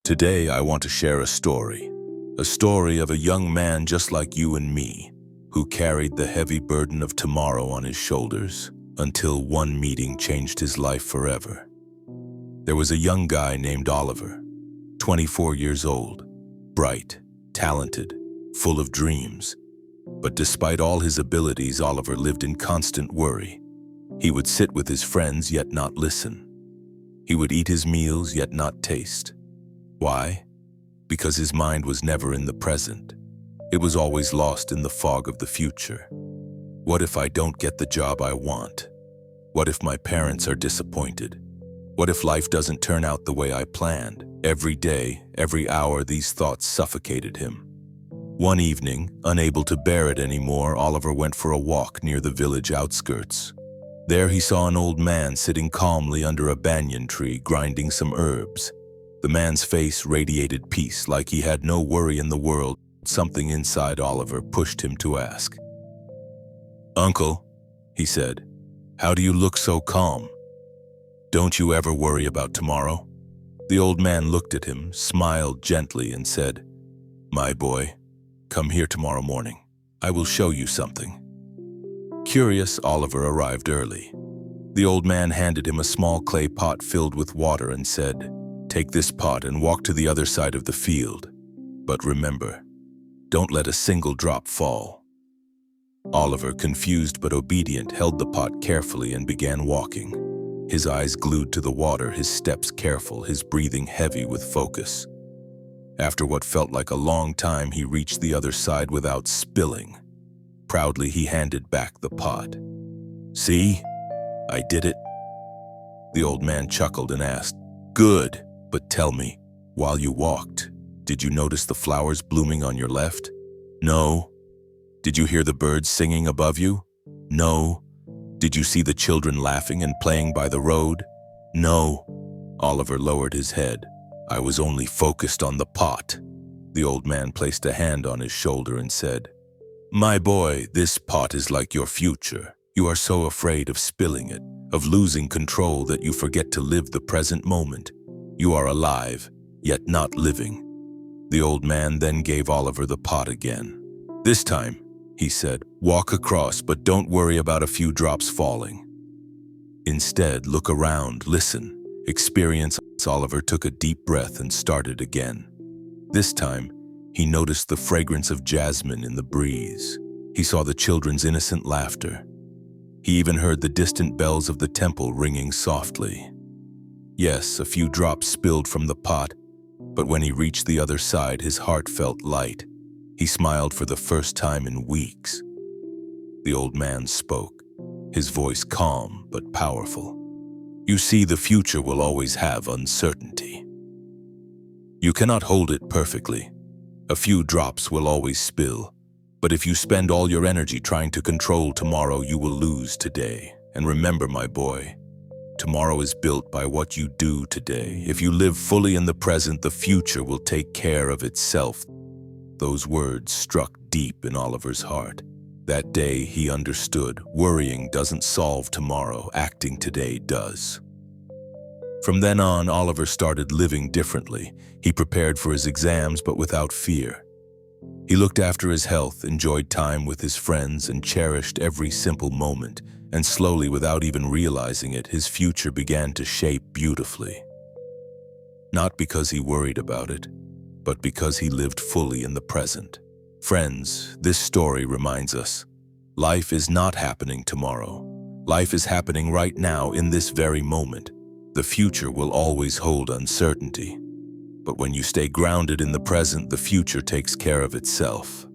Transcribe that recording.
Today I want to share a story of a young man just like you and me, who carried the heavy burden of tomorrow on his shoulders until one meeting changed his life forever. There was a young guy named Oliver, 24 years old, bright, talented, full of dreams. But despite all his abilities, Oliver lived in constant worry. He would sit with his friends yet not listen. He would eat his meals yet not taste. Why? Because his mind was never in the present. It was always lost in the fog of the future. What if I don't get the job I want? What if my parents are disappointed? What if life doesn't turn out the way I planned? Every day, every hour, these thoughts suffocated him. One evening, unable to bear it anymore, Oliver went for a walk near the village outskirts. There he saw an old man sitting calmly under a banyan tree, grinding some herbs. The man's face radiated peace, like he had no worry in the world. Something inside Oliver pushed him to ask. "Uncle," he said, "how do you look so calm? Don't you ever worry about tomorrow?" The old man looked at him, smiled gently, and said, "My boy, come here tomorrow morning. I will show you something." Curious, Oliver arrived early. The old man handed him a small clay pot filled with water and said, "Take this pot and walk to the other side of the field. But remember, don't let a single drop fall." Oliver, confused but obedient, held the pot carefully and began walking. His eyes glued to the water, his steps careful, his breathing heavy with focus. After what felt like a long time, he reached the other side without spilling. Proudly, he handed back the pot. "See? I did it." The old man chuckled and asked, "Good, but tell me, while you walked, did you notice the flowers blooming on your left?" "No." "Did you hear the birds singing above you?" "No." "Did you see the children laughing and playing by the road?" "No." Oliver lowered his head. "I was only focused on the pot." The old man placed a hand on his shoulder and said, "My boy, this pot is like your future. You are so afraid of spilling it, of losing control, that you forget to live the present moment. You are alive, yet not living." The old man then gave Oliver the pot again. "This time," he said, "walk across, but don't worry about a few drops falling. Instead, look around, listen, experience." Oliver took a deep breath and started again. This time, he noticed the fragrance of jasmine in the breeze. He saw the children's innocent laughter. He even heard the distant bells of the temple ringing softly. Yes, a few drops spilled from the pot, but when he reached the other side, his heart felt light. He smiled for the first time in weeks. The old man spoke, his voice calm but powerful. "You see, the future will always have uncertainty. You cannot hold it perfectly. A few drops will always spill. But if you spend all your energy trying to control tomorrow, you will lose today. And remember, my boy, tomorrow is built by what you do today. If you live fully in the present, the future will take care of itself." Those words struck deep in Oliver's heart. That day he understood, worrying doesn't solve tomorrow, acting today does. From then on, Oliver started living differently. He prepared for his exams, but without fear. He looked after his health, enjoyed time with his friends, and cherished every simple moment. And slowly, without even realizing it, his future began to shape beautifully. Not because he worried about it, but because he lived fully in the present. Friends, this story reminds us, life is not happening tomorrow. Life is happening right now, in this very moment. The future will always hold uncertainty. But when you stay grounded in the present, the future takes care of itself.